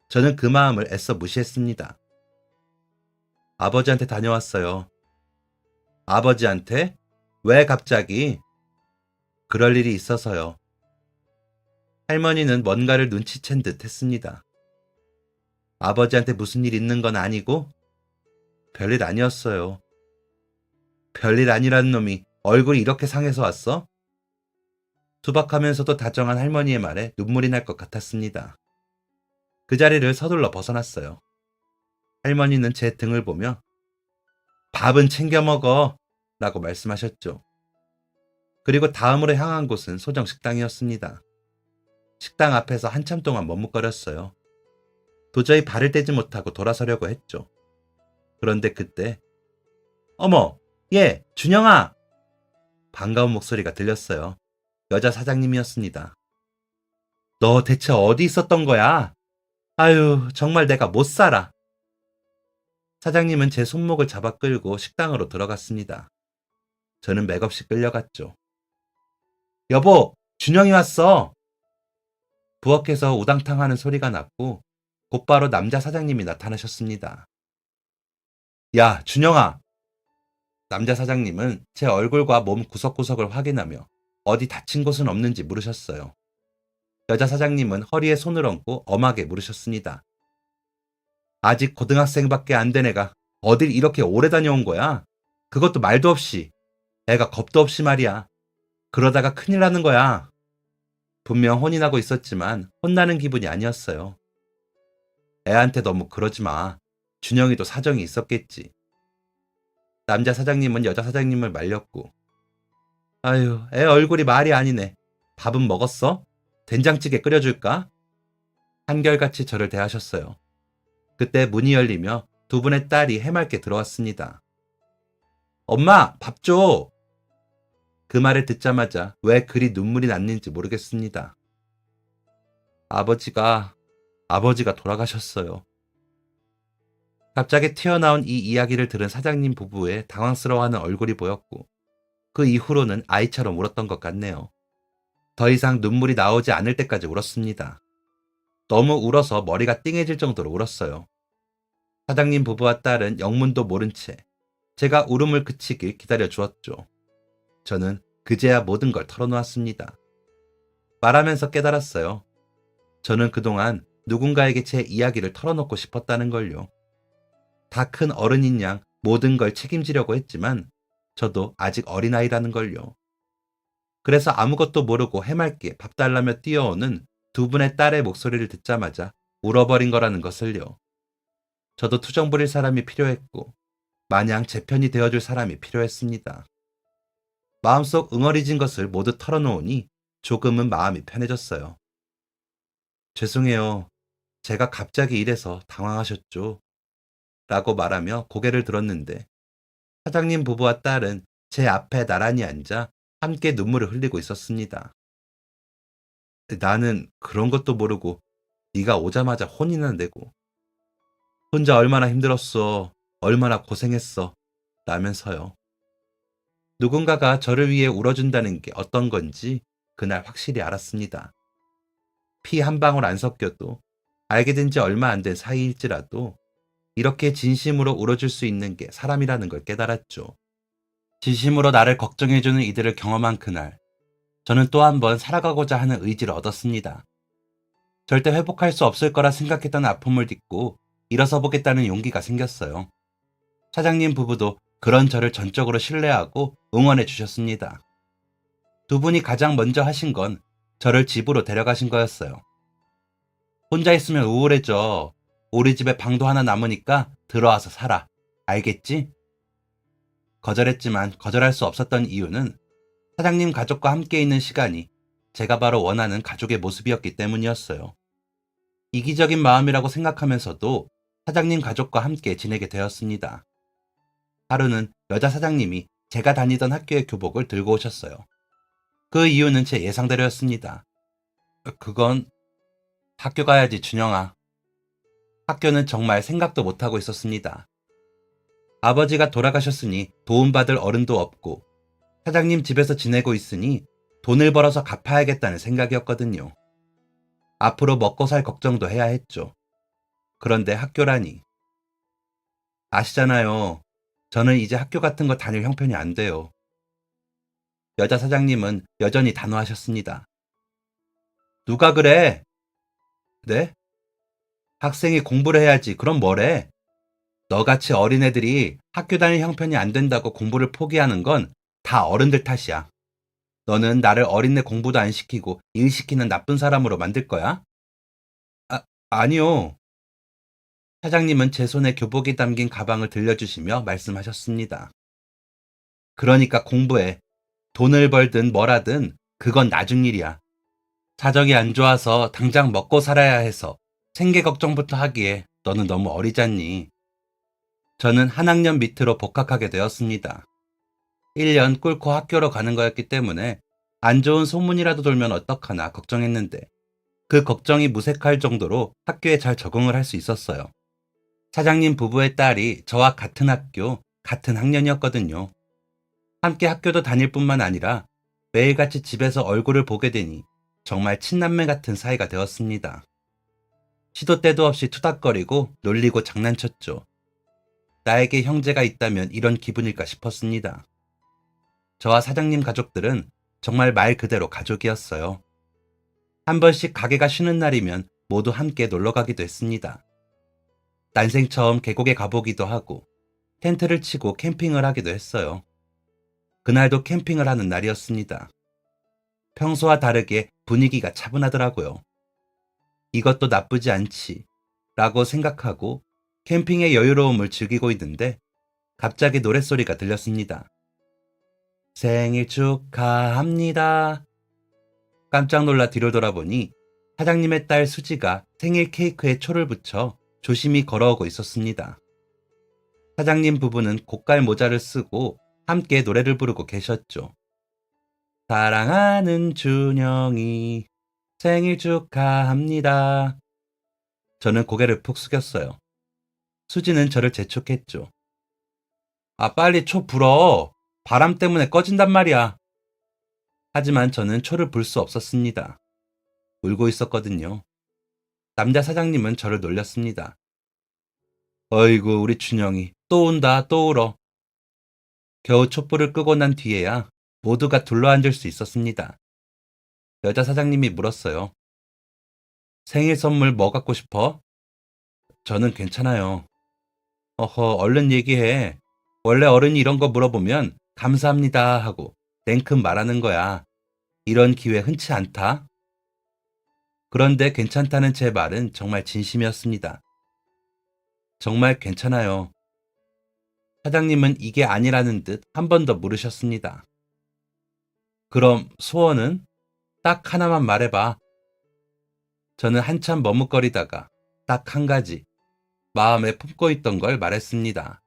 저는 그 마음을 애써 무시했습니다. 아버지한테 다녀왔어요. 아버지한테? 왜 갑자기? 그럴 일이 있어서요. 할머니는 뭔가를 눈치챈 듯 했습니다. 아버지한테 무슨 일 있는 건 아니고? 별일 아니었어요. 별일 아니라는 놈이 얼굴이 이렇게 상해서 왔어? 투박하면서도 다정한 할머니의 말에 눈물이 날 것 같았습니다. 그 자리를 서둘러 벗어났어요. 할머니는 제 등을 보며 밥은 챙겨 먹어 라고 말씀하셨죠. 그리고 다음으로 향한 곳은 소정 식당이었습니다. 식당 앞에서 한참 동안 머뭇거렸어요. 도저히 발을 떼지 못하고 돌아서려고 했죠. 그런데 그때 어머, 얘, 준영아! 반가운 목소리가 들렸어요. 여자 사장님이었습니다. 너 대체 어디 있었던 거야? 아유, 정말 내가 못 살아. 사장님은 제 손목을 잡아 끌고 식당으로 들어갔습니다. 저는 맥없이 끌려갔죠. 여보, 준영이 왔어. 부엌에서 우당탕 하는 소리가 났고 곧바로 남자 사장님이 나타나셨습니다. 야, 준영아. 남자 사장님은 제 얼굴과 몸 구석구석을 확인하며 어디 다친 곳은 없는지 물으셨어요. 여자 사장님은 허리에 손을 얹고 엄하게 물으셨습니다. 아직 고등학생밖에 안 된 애가 어딜 이렇게 오래 다녀온 거야? 그것도 말도 없이. 애가 겁도 없이 말이야. 그러다가 큰일 나는 거야. 분명 혼이 나고 있었지만 혼나는 기분이 아니었어요. 애한테 너무 그러지 마. 준영이도 사정이 있었겠지. 남자 사장님은 여자 사장님을 말렸고, 아유, 애 얼굴이 말이 아니네. 밥은 먹었어? 된장찌개 끓여줄까? 한결같이 저를 대하셨어요. 그때 문이 열리며 두 분의 딸이 해맑게 들어왔습니다. 엄마, 밥 줘! 그 말을 듣자마자 왜 그리 눈물이 났는지 모르겠습니다. 아버지가 돌아가셨어요. 갑자기 튀어나온 이 이야기를 들은 사장님 부부의 당황스러워하는 얼굴이 보였고, 그 이후로는 아이처럼 울었던 것 같네요. 더 이상 눈물이 나오지 않을 때까지 울었습니다. 너무 울어서 머리가 띵해질 정도로 울었어요. 사장님 부부와 딸은 영문도 모른 채 제가 울음을 그치길 기다려 주었죠. 저는 그제야 모든 걸 털어놓았습니다. 말하면서 깨달았어요. 저는 그동안 누군가에게 제 이야기를 털어놓고 싶었다는 걸요. 다 큰 어른인 양 모든 걸 책임지려고 했지만 저도 아직 어린아이라는 걸요. 그래서 아무것도 모르고 해맑게 밥 달라며 뛰어오는 두 분의 딸의 목소리를 듣자마자 울어버린 거라는 것을요. 저도 투정 부릴 사람이 필요했고 마냥 제 편이 되어줄 사람이 필요했습니다. 마음속 응어리진 것을 모두 털어놓으니 조금은 마음이 편해졌어요. 죄송해요. 제가 갑자기 이래서 당황하셨죠. 라고 말하며 고개를 들었는데 사장님 부부와 딸은 제 앞에 나란히 앉아 함께 눈물을 흘리고 있었습니다. 나는 그런 것도 모르고 네가 오자마자 혼이나 내고 혼자 얼마나 힘들었어. 얼마나 고생했어. 라면서요. 누군가가 저를 위해 울어준다는 게 어떤 건지 그날 확실히 알았습니다. 피 한 방울 안 섞여도 알게 된 지 얼마 안 된 사이일지라도 이렇게 진심으로 울어줄 수 있는 게 사람이라는 걸 깨달았죠. 진심으로 나를 걱정해주는 이들을 경험한 그날, 저는 또 한 번 살아가고자 하는 의지를 얻었습니다. 절대 회복할 수 없을 거라 생각했던 아픔을 딛고 일어서 보겠다는 용기가 생겼어요. 사장님 부부도 그런 저를 전적으로 신뢰하고 응원해 주셨습니다. 두 분이 가장 먼저 하신 건 저를 집으로 데려가신 거였어요. 혼자 있으면 우울해져. 우리 집에 방도 하나 남으니까 들어와서 살아. 알겠지? 거절했지만 거절할 수 없었던 이유는 사장님 가족과 함께 있는 시간이 제가 바로 원하는 가족의 모습이었기 때문이었어요. 이기적인 마음이라고 생각하면서도 사장님 가족과 함께 지내게 되었습니다. 하루는 여자 사장님이 제가 다니던 학교의 교복을 들고 오셨어요. 그 이유는 제 예상대로였습니다. 그건 학교 가야지, 준영아. 학교는 정말 생각도 못하고 있었습니다. 아버지가 돌아가셨으니 도움받을 어른도 없고 사장님 집에서 지내고 있으니 돈을 벌어서 갚아야겠다는 생각이었거든요. 앞으로 먹고 살 걱정도 해야 했죠. 그런데 학교라니. 아시잖아요. 저는 이제 학교 같은 거 다닐 형편이 안 돼요. 여자 사장님은 여전히 단호하셨습니다. 누가 그래? 네? 학생이 공부를 해야지. 그럼 뭐래? 너같이 어린애들이 학교 다닐 형편이 안 된다고 공부를 포기하는 건 다 어른들 탓이야. 너는 나를 어린애 공부도 안 시키고 일 시키는 나쁜 사람으로 만들 거야? 아니요. 사장님은 제 손에 교복이 담긴 가방을 들려주시며 말씀하셨습니다. 그러니까 공부해. 돈을 벌든 뭐라든 그건 나중 일이야. 사정이 안 좋아서 당장 먹고 살아야 해서 생계 걱정부터 하기에 너는 너무 어리잖니. 저는 한 학년 밑으로 복학하게 되었습니다. 1년 꿇고 학교로 가는 거였기 때문에 안 좋은 소문이라도 돌면 어떡하나 걱정했는데 그 걱정이 무색할 정도로 학교에 잘 적응을 할 수 있었어요. 사장님 부부의 딸이 저와 같은 학교, 같은 학년이었거든요. 함께 학교도 다닐 뿐만 아니라 매일같이 집에서 얼굴을 보게 되니 정말 친남매 같은 사이가 되었습니다. 시도 때도 없이 투닥거리고 놀리고 장난쳤죠. 나에게 형제가 있다면 이런 기분일까 싶었습니다. 저와 사장님 가족들은 정말 말 그대로 가족이었어요. 한 번씩 가게가 쉬는 날이면 모두 함께 놀러 가기도 했습니다. 난생 처음 계곡에 가보기도 하고 텐트를 치고 캠핑을 하기도 했어요. 그날도 캠핑을 하는 날이었습니다. 평소와 다르게 분위기가 차분하더라고요. 이것도 나쁘지 않지 라고 생각하고 캠핑의 여유로움을 즐기고 있는데 갑자기 노랫소리가 들렸습니다. 생일 축하합니다. 깜짝 놀라 뒤로 돌아보니 사장님의 딸 수지가 생일 케이크에 초를 붙여 조심히 걸어오고 있었습니다. 사장님 부부는 고깔 모자를 쓰고 함께 노래를 부르고 계셨죠. 사랑하는 준영이 생일 축하합니다. 저는 고개를 푹 숙였어요. 수지는 저를 재촉했죠. 아, 빨리 초 불어. 바람 때문에 꺼진단 말이야. 하지만 저는 초를 불 수 없었습니다. 울고 있었거든요. 남자 사장님은 저를 놀렸습니다. 어이구, 우리 준영이 또 운다, 또 울어. 겨우 촛불을 끄고 난 뒤에야 모두가 둘러앉을 수 있었습니다. 여자 사장님이 물었어요. 생일 선물 뭐 갖고 싶어? 저는 괜찮아요. 어허, 얼른 얘기해. 원래 어른이 이런 거 물어보면 감사합니다 하고 냉큼 말하는 거야. 이런 기회 흔치 않다. 그런데 괜찮다는 제 말은 정말 진심이었습니다. 정말 괜찮아요. 사장님은 이게 아니라는 듯 한 번 더 물으셨습니다. 그럼 소원은? 딱 하나만 말해봐. 저는 한참 머뭇거리다가 딱 한 가지 마음에 품고 있던 걸 말했습니다.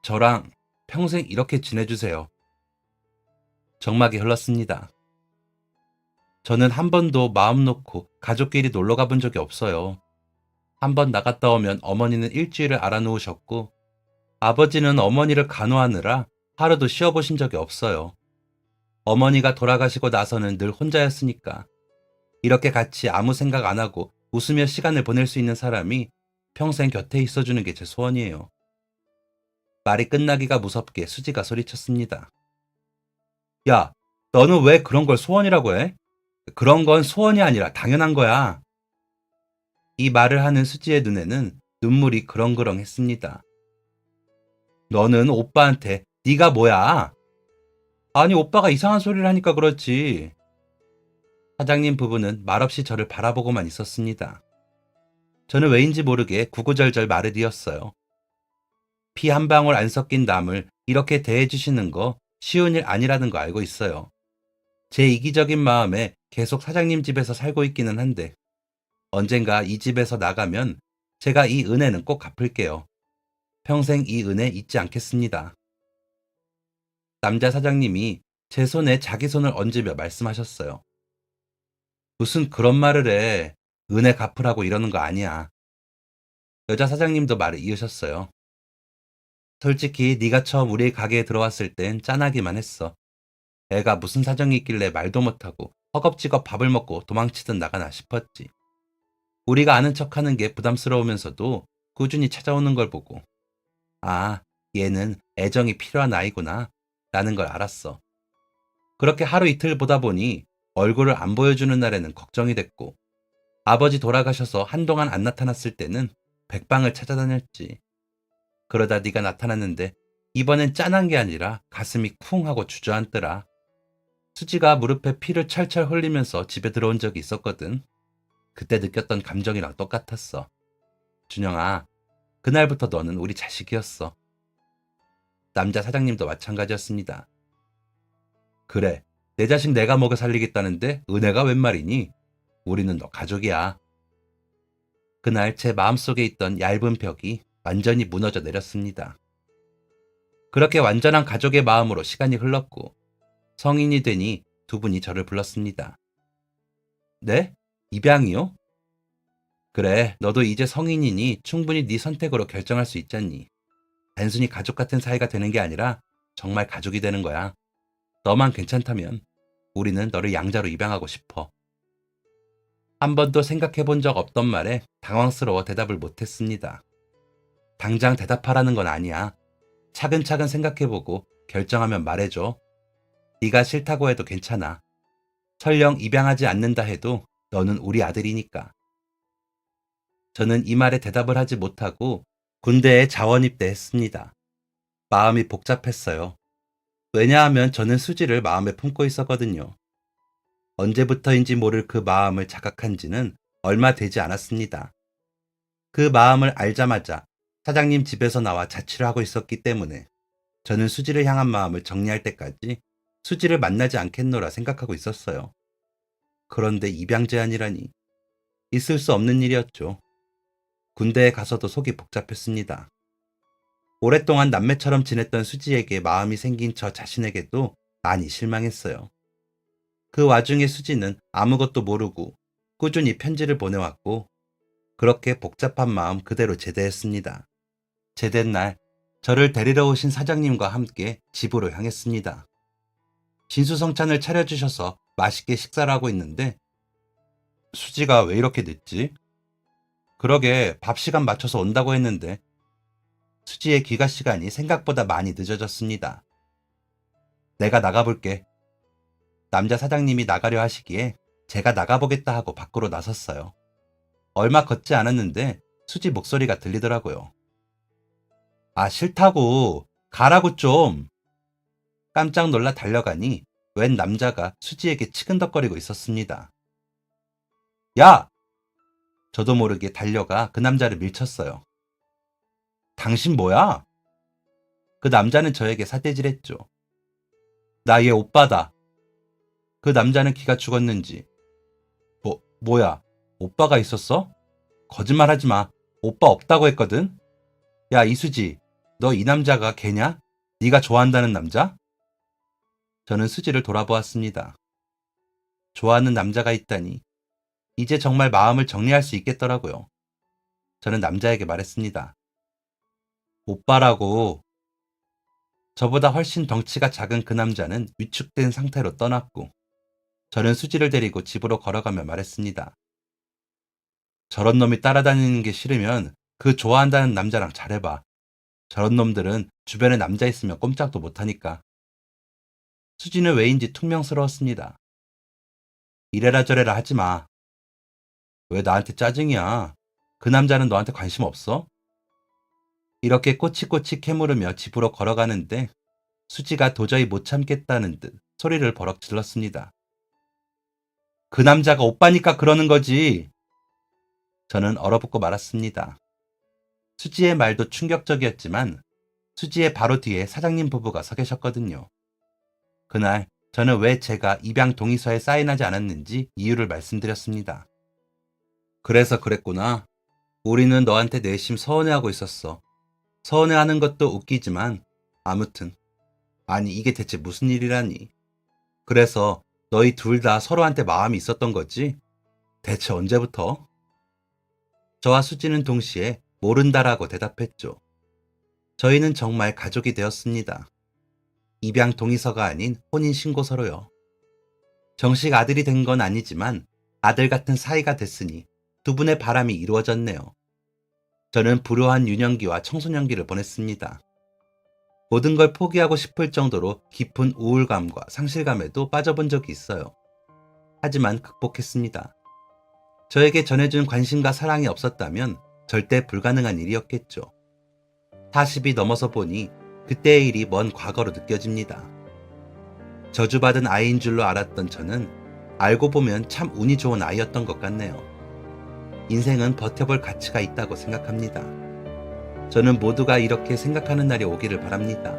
저랑 평생 이렇게 지내주세요. 정막이 흘렀습니다. 저는 한 번도 마음 놓고 가족끼리 놀러 가본 적이 없어요. 한 번 나갔다 오면 어머니는 일주일을 알아놓으셨고 아버지는 어머니를 간호하느라 하루도 쉬어보신 적이 없어요. 어머니가 돌아가시고 나서는 늘 혼자였으니까 이렇게 같이 아무 생각 안 하고 웃으며 시간을 보낼 수 있는 사람이 평생 곁에 있어주는 게 제 소원이에요. 말이 끝나기가 무섭게 수지가 소리쳤습니다. 야, 너는 왜 그런 걸 소원이라고 해? 그런 건 소원이 아니라 당연한 거야. 이 말을 하는 수지의 눈에는 눈물이 그렁그렁했습니다. 너는 오빠한테 네가 뭐야? 아니, 오빠가 이상한 소리를 하니까 그렇지. 사장님 부부는 말없이 저를 바라보고만 있었습니다. 저는 왜인지 모르게 구구절절 말을 이었어요. 피 한 방울 안 섞인 남을 이렇게 대해주시는 거 쉬운 일 아니라는 거 알고 있어요. 제 이기적인 마음에 계속 사장님 집에서 살고 있기는 한데 언젠가 이 집에서 나가면 제가 이 은혜는 꼭 갚을게요. 평생 이 은혜 잊지 않겠습니다. 남자 사장님이 제 손에 자기 손을 얹으며 말씀하셨어요. 무슨 그런 말을 해. 은혜 갚으라고 이러는 거 아니야. 여자 사장님도 말을 이으셨어요. 솔직히 네가 처음 우리 가게에 들어왔을 땐 짠하기만 했어. 애가 무슨 사정이 있길래 말도 못하고 허겁지겁 밥을 먹고 도망치듯 나가나 싶었지. 우리가 아는 척하는 게 부담스러우면서도 꾸준히 찾아오는 걸 보고 아, 얘는 애정이 필요한 아이구나 라는 걸 알았어. 그렇게 하루 이틀 보다 보니 얼굴을 안 보여주는 날에는 걱정이 됐고 아버지 돌아가셔서 한동안 안 나타났을 때는 백방을 찾아다녔지. 그러다 네가 나타났는데 이번엔 짠한 게 아니라 가슴이 쿵 하고 주저앉더라. 수지가 무릎에 피를 철철 흘리면서 집에 들어온 적이 있었거든. 그때 느꼈던 감정이랑 똑같았어. 준영아, 그날부터 너는 우리 자식이었어. 남자 사장님도 마찬가지였습니다. 그래, 내 자식 내가 먹여 살리겠다는데 은혜가 웬 말이니? 우리는 너 가족이야. 그날 제 마음속에 있던 얇은 벽이 완전히 무너져 내렸습니다. 그렇게 완전한 가족의 마음으로 시간이 흘렀고 성인이 되니 두 분이 저를 불렀습니다. 네? 입양이요? 그래, 너도 이제 성인이니 충분히 네 선택으로 결정할 수 있잖니. 단순히 가족 같은 사이가 되는 게 아니라 정말 가족이 되는 거야. 너만 괜찮다면 우리는 너를 양자로 입양하고 싶어. 한 번도 생각해 본 적 없던 말에 당황스러워 대답을 못했습니다. 당장 대답하라는 건 아니야. 차근차근 생각해보고 결정하면 말해줘. 네가 싫다고 해도 괜찮아. 설령 입양하지 않는다 해도 너는 우리 아들이니까. 저는 이 말에 대답을 하지 못하고 군대에 자원 입대했습니다. 마음이 복잡했어요. 왜냐하면 저는 수지를 마음에 품고 있었거든요. 언제부터인지 모를 그 마음을 자각한 지는 얼마 되지 않았습니다. 그 마음을 알자마자 사장님 집에서 나와 자취를 하고 있었기 때문에 저는 수지를 향한 마음을 정리할 때까지 수지를 만나지 않겠노라 생각하고 있었어요. 그런데 입양 제한이라니 있을 수 없는 일이었죠. 군대에 가서도 속이 복잡했습니다. 오랫동안 남매처럼 지냈던 수지에게 마음이 생긴 저 자신에게도 많이 실망했어요. 그 와중에 수지는 아무것도 모르고 꾸준히 편지를 보내왔고 그렇게 복잡한 마음 그대로 제대했습니다. 제된 날 저를 데리러 오신 사장님과 함께 집으로 향했습니다. 진수성찬을 차려주셔서 맛있게 식사를 하고 있는데 수지가 왜 이렇게 늦지? 그러게 밥 시간 맞춰서 온다고 했는데 수지의 귀가 시간이 생각보다 많이 늦어졌습니다. 내가 나가볼게. 남자 사장님이 나가려 하시기에 제가 나가보겠다 하고 밖으로 나섰어요. 얼마 걷지 않았는데 수지 목소리가 들리더라고요. 아, 싫다고. 가라고 좀. 깜짝 놀라 달려가니 웬 남자가 수지에게 치근덕거리고 있었습니다. 야! 저도 모르게 달려가 그 남자를 밀쳤어요. 당신 뭐야? 그 남자는 저에게 사대질했죠. 나 얘 오빠다. 그 남자는 기가 죽었는지. 뭐야? 오빠가 있었어? 거짓말하지 마. 오빠 없다고 했거든? 야, 이수지. 너 이 남자가 걔냐? 네가 좋아한다는 남자? 저는 수지를 돌아보았습니다. 좋아하는 남자가 있다니. 이제 정말 마음을 정리할 수 있겠더라고요. 저는 남자에게 말했습니다. 오빠라고. 저보다 훨씬 덩치가 작은 그 남자는 위축된 상태로 떠났고 저는 수지를 데리고 집으로 걸어가며 말했습니다. 저런 놈이 따라다니는 게 싫으면 그 좋아한다는 남자랑 잘해봐. 저런 놈들은 주변에 남자 있으면 꼼짝도 못하니까. 수지는 왜인지 퉁명스러웠습니다. 이래라 저래라 하지 마. 왜 나한테 짜증이야? 그 남자는 너한테 관심 없어? 이렇게 꼬치꼬치 캐물으며 집으로 걸어가는데 수지가 도저히 못 참겠다는 듯 소리를 버럭 질렀습니다. 그 남자가 오빠니까 그러는 거지. 저는 얼어붙고 말았습니다. 수지의 말도 충격적이었지만 수지의 바로 뒤에 사장님 부부가 서 계셨거든요. 그날 저는 왜 제가 입양 동의서에 사인하지 않았는지 이유를 말씀드렸습니다. 그래서 그랬구나. 우리는 너한테 내심 서운해하고 있었어. 서운해하는 것도 웃기지만 아무튼 아니 이게 대체 무슨 일이라니. 그래서 너희 둘 다 서로한테 마음이 있었던 거지? 대체 언제부터? 저와 수지는 동시에 모른다라고 대답했죠. 저희는 정말 가족이 되었습니다. 입양 동의서가 아닌 혼인신고서로요. 정식 아들이 된 건 아니지만 아들 같은 사이가 됐으니 두 분의 바람이 이루어졌네요. 저는 불우한 유년기와 청소년기를 보냈습니다. 모든 걸 포기하고 싶을 정도로 깊은 우울감과 상실감에도 빠져본 적이 있어요. 하지만 극복했습니다. 저에게 전해준 관심과 사랑이 없었다면 절대 불가능한 일이었겠죠. 40이 넘어서 보니 그때의 일이 먼 과거로 느껴집니다. 저주받은 아이인 줄로 알았던 저는 알고 보면 참 운이 좋은 아이였던 것 같네요. 인생은 버텨볼 가치가 있다고 생각합니다. 저는 모두가 이렇게 생각하는 날이 오기를 바랍니다.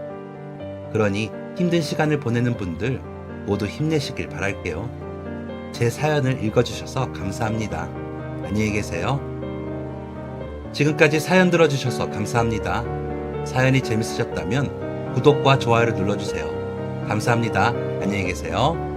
그러니 힘든 시간을 보내는 분들 모두 힘내시길 바랄게요. 제 사연을 읽어주셔서 감사합니다. 안녕히 계세요. 지금까지 사연 들어주셔서 감사합니다. 사연이 재밌으셨다면 구독과 좋아요를 눌러주세요. 감사합니다. 안녕히 계세요.